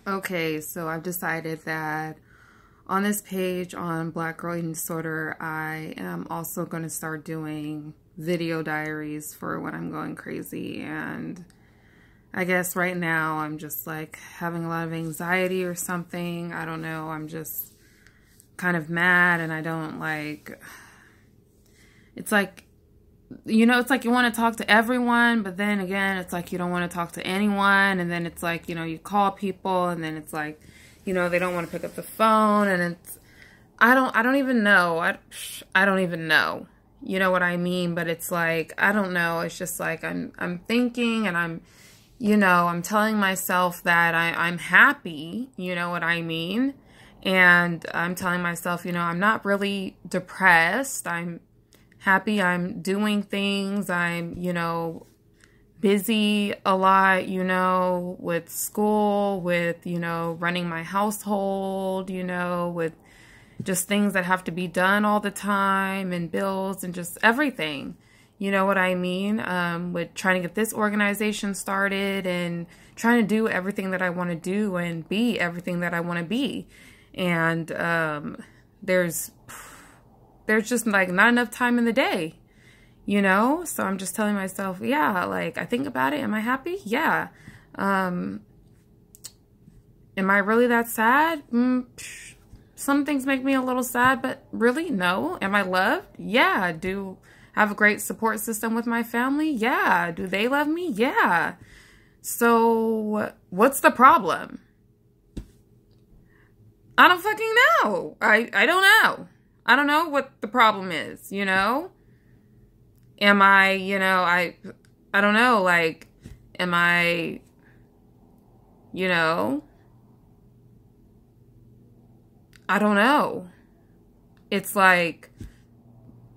Okay, so I've decided that on this page on Black Girl Eating Disorder, I am also going to start doing video diaries for when I'm going crazy. And I guess right now I'm just like having a lot of anxiety or something. I don't know. I'm just kind of mad and I don't like, it's like, it's like you want to talk to everyone, but then again, it's like you don't want to talk to anyone. And then it's like, you call people and then it's like, they don't want to pick up the phone. And it's, I don't even know. I don't even know. You know what I mean? But it's like, I don't know. It's just like, I'm thinking and I'm telling myself that I'm happy. You know what I mean? And I'm telling myself, I'm not really depressed. I'm happy. I'm doing things. I'm, busy a lot, with school, with, running my household, with just things that have to be done all the time and bills and just everything. You know what I mean? With trying to get this organization started and trying to do everything that I want to do and be everything that I want to be. And there's just like not enough time in the day, So I'm just telling myself, yeah, like I think about it. Am I happy? Yeah. Am I really that sad? Some things make me a little sad, but really, no. Am I loved? Yeah. Do I have a great support system with my family? Yeah. Do they love me? Yeah. So what's the problem? I don't fucking know. I don't know. I don't know what the problem is, Am I, I don't know, like, am I, I don't know. It's like,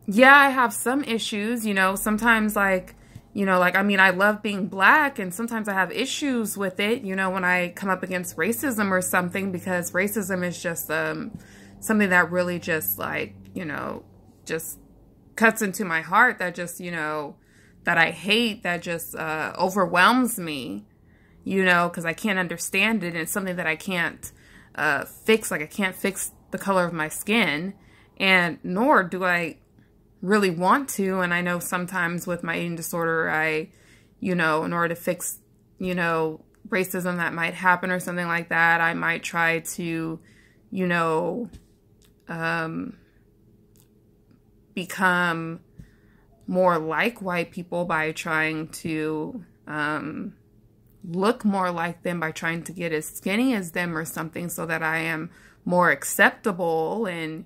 yeah, I have some issues, sometimes like, I mean, I love being Black and sometimes I have issues with it, when I come up against racism or something, because racism is just something that really just like, just cuts into my heart, that just, that I hate, that just overwhelms me, because I can't understand it. And it's something that I can't fix. Like I can't fix the color of my skin, and nor do I really want to. And I know sometimes with my eating disorder, I, in order to fix, racism that might happen or something like that, I might try to, become more like white people by trying to look more like them, by trying to get as skinny as them or something, so that I am more acceptable and,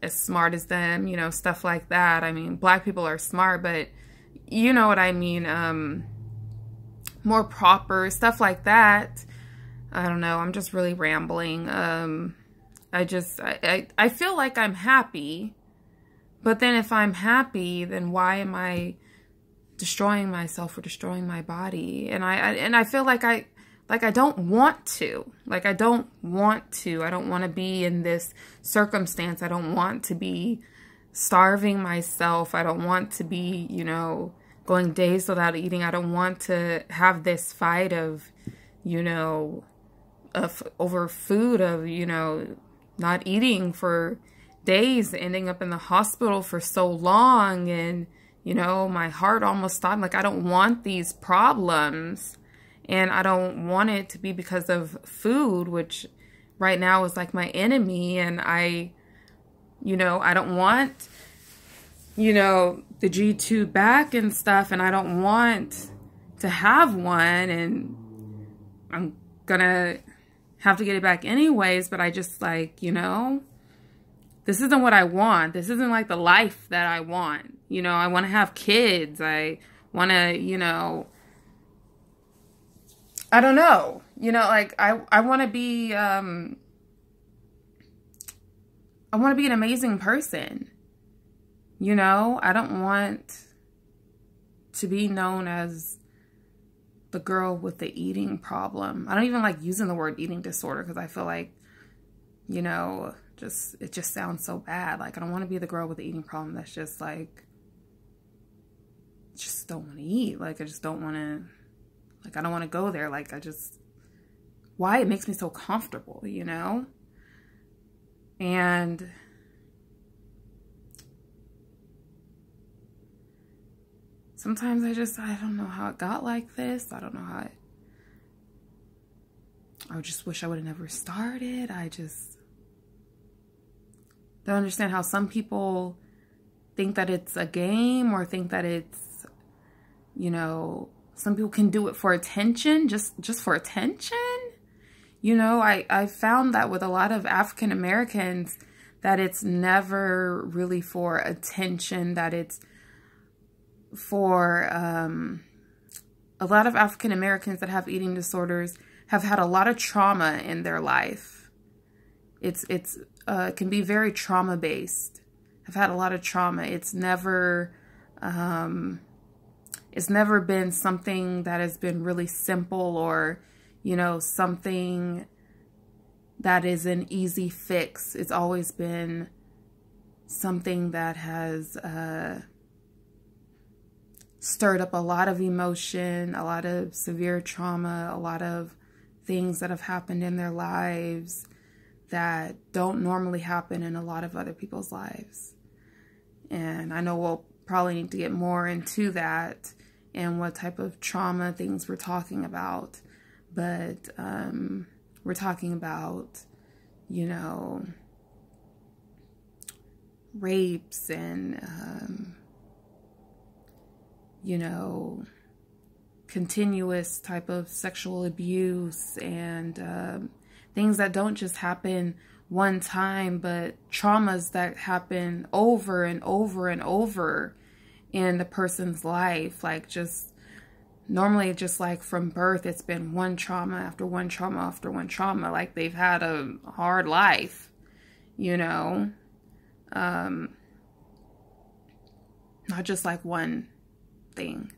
as smart as them, stuff like that. I mean, Black people are smart, but you know what I mean, more proper, stuff like that. I don't know, I'm just really rambling. I feel like I'm happy, but then if I'm happy, then why am I destroying myself or destroying my body? And I feel like I don't want to. Like I don't want to. I don't want to be in this circumstance. I don't want to be starving myself. I don't want to be, going days without eating. I don't want to have this fight of, over food, of, not eating for days, ending up in the hospital for so long, and my heart almost stopped. Like I don't want these problems, and I don't want it to be because of food, which right now is like my enemy. And I don't want the G2 back and stuff, and I don't want to have one, and I'm gonna have to get it back anyways. But I just like, this isn't what I want. This isn't like the life that I want. I want to have kids. I want to, I don't know, like I want to be, I want to be an amazing person. I don't want to be known as the girl with the eating problem. I don't even like using the word eating disorder, because I feel like, it just sounds so bad. Like I don't want to be the girl with the eating problem that's just like, just don't want to eat. Like I just don't want to, like I don't want to go there. Like I just why it makes me so comfortable, you know? And sometimes I don't know how it got like this. I don't know how I just wish I would have never started. I just don't understand how some people think that it's a game, or think that it's, you know, some people can do it for attention, just for attention. You know, I found that with a lot of African Americans, that it's never really for attention, that it's for a lot of African Americans that have eating disorders have had a lot of trauma in their life. It can be very trauma based. I've had a lot of trauma. It's never been something that has been really simple, or, you know, something that is an easy fix. It's always been something that has stirred up a lot of emotion, a lot of severe trauma, a lot of things that have happened in their lives that don't normally happen in a lot of other people's lives. And I know we'll probably need to get more into that and what type of trauma things we're talking about. But we're talking about, you know, rapes and, you know, continuous type of sexual abuse and things that don't just happen one time, but traumas that happen over and over and over in the person's life. Like, just normally, just like from birth, it's been one trauma after one trauma after one trauma. Like, they've had a hard life, you know, not just like one thing.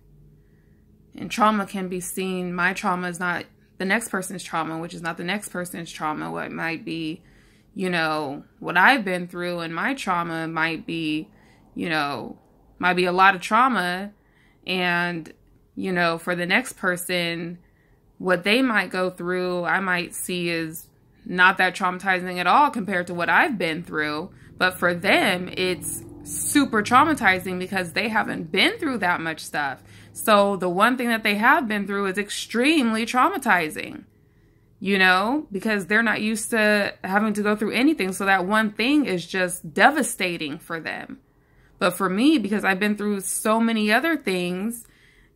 And trauma can be seen. My trauma is not the next person's trauma, which is not the next person's trauma. What might be, you know, what I've been through, and my trauma might be, you know, might be a lot of trauma. And, you know, for the next person, what they might go through, I might see as not that traumatizing at all compared to what I've been through. But for them, it's super traumatizing because they haven't been through that much stuff. So the one thing that they have been through is extremely traumatizing, you know, because they're not used to having to go through anything. So that one thing is just devastating for them. But for me, because I've been through so many other things,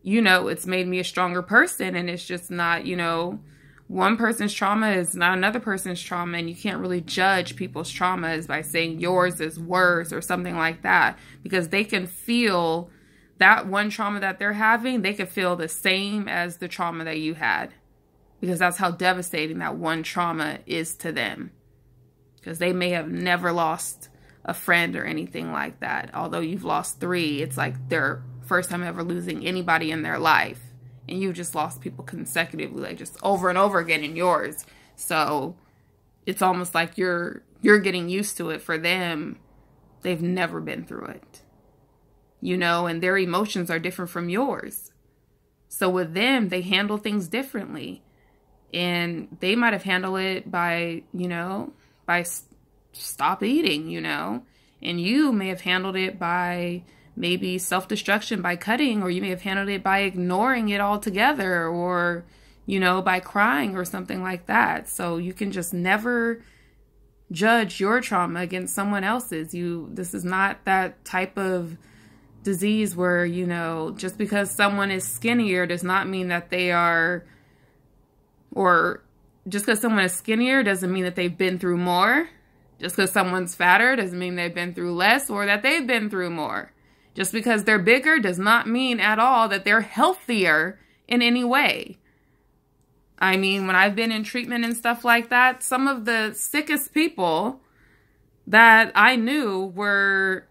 you know, it's made me a stronger person. And it's just not, you know, one person's trauma is not another person's trauma. And you can't really judge people's traumas by saying yours is worse or something like that, because they can feel that one trauma that they're having, they could feel the same as the trauma that you had, because that's how devastating that one trauma is to them. Because they may have never lost a friend or anything like that. Although you've lost 3, it's like their first time ever losing anybody in their life. And you just lost people consecutively, like just over and over again in yours. So it's almost like you're getting used to it. For them, they've never been through it. You know, and their emotions are different from yours. So with them, they handle things differently. And they might have handled it by, you know, by stop eating, you know. And you may have handled it by maybe self-destruction, by cutting, or you may have handled it by ignoring it altogether, or, you know, by crying or something like that. So you can just never judge your trauma against someone else's. This is not that type of disease where, you know, just because someone is skinnier does not mean that they are, or just because someone is skinnier doesn't mean that they've been through more. Just because someone's fatter doesn't mean they've been through less or that they've been through more. Just because they're bigger does not mean at all that they're healthier in any way. I mean, when I've been in treatment and stuff like that, some of the sickest people that I knew were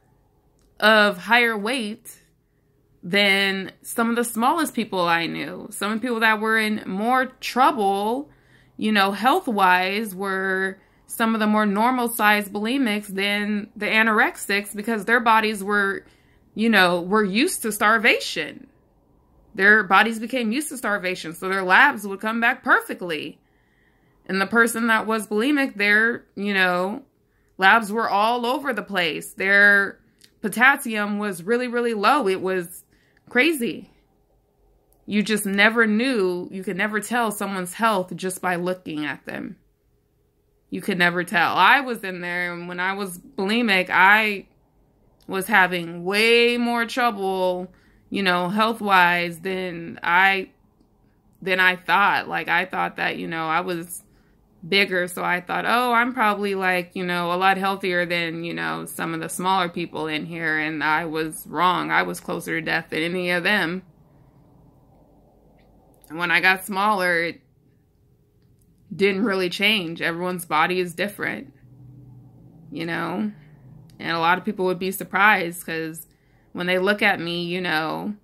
of higher weight than some of the smallest people I knew. Some people that were in more trouble, you know, health-wise, were some of the more normal-sized bulimics than the anorexics, because their bodies were, you know, were used to starvation. Their bodies became used to starvation, so their labs would come back perfectly. And the person that was bulimic, their, you know, labs were all over the place. Their potassium was really, really low. It was crazy. You just never knew. You could never tell someone's health just by looking at them. You could never tell. I was in there, and when I was bulimic, I was having way more trouble, you know, health-wise than I thought. Like, I thought that, you know, I was bigger, so I thought, oh, I'm probably, like, you know, a lot healthier than, you know, some of the smaller people in here, and I was wrong. I was closer to death than any of them. And when I got smaller, it didn't really change. Everyone's body is different, you know? And a lot of people would be surprised because when they look at me, you know,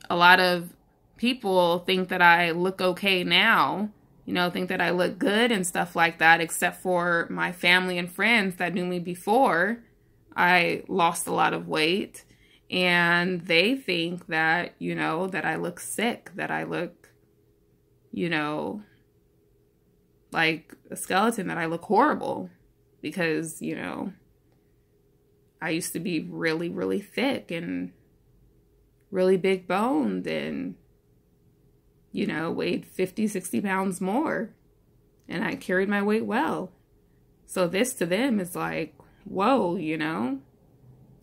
a lot of people think that I look okay now, you know, think that I look good and stuff like that, except for my family and friends that knew me before I lost a lot of weight. And they think that, you know, that I look sick, that I look, you know, like a skeleton, that I look horrible because, you know, I used to be really, really thick and really big boned and, you know, weighed 50, 60 pounds more. And I carried my weight well. So this to them is like, whoa, you know,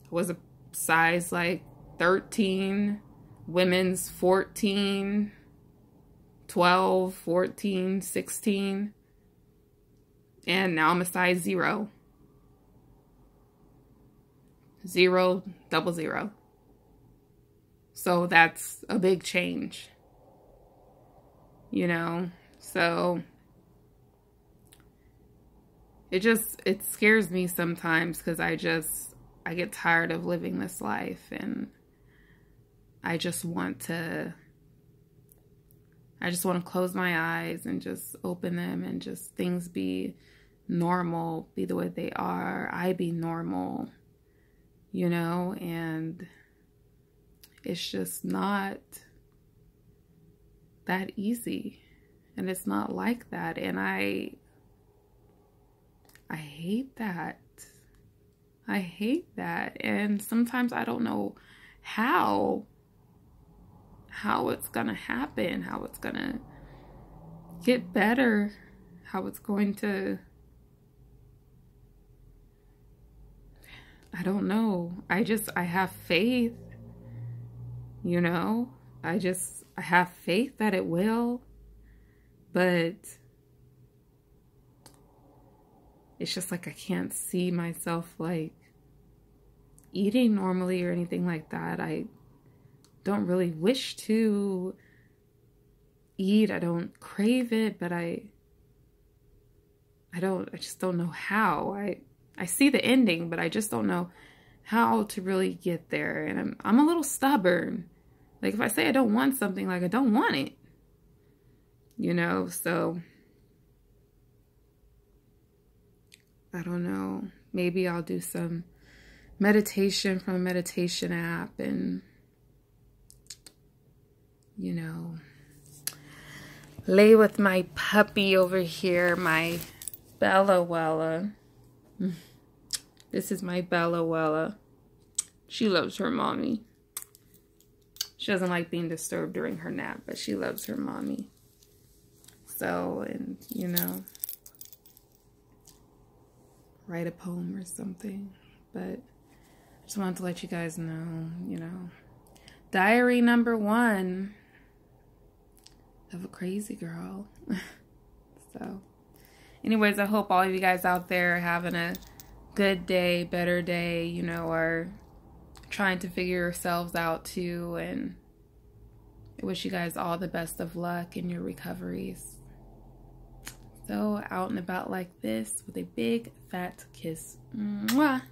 I was a size like 13, women's 14, 12, 14, 16. And now I'm a size 0. 0, 00. So that's a big change, you know? So it scares me sometimes because I get tired of living this life, and I just want to close my eyes and just open them and just things be normal, be the way they are. I be normal, you know, and it's just not that easy. And it's not like that. And I hate that. I hate that. And sometimes I don't know how it's gonna happen, how it's gonna get better, how it's going to, I don't know. I have faith, you know? I have faith that it will, but it's just like I can't see myself like eating normally or anything like that. I don't really wish to eat. I don't crave it, but I just don't know how. I see the ending, but I just don't know how to really get there. And I'm a little stubborn. Like if I say I don't want something, like I don't want it, you know? So I don't know. Maybe I'll do some meditation from a meditation app and, you know, lay with my puppy over here, my Bella Wella. This is my Bella Wella. She loves her mommy. She doesn't like being disturbed during her nap, but she loves her mommy. So, and, you know, write a poem or something. But I just wanted to let you guys know, you know, diary number 1 of a crazy girl. So, anyways, I hope all of you guys out there are having a good day, better day, you know, are trying to figure yourselves out too. And I wish you guys all the best of luck in your recoveries. So, out and about like this with a big fat kiss. Mwah.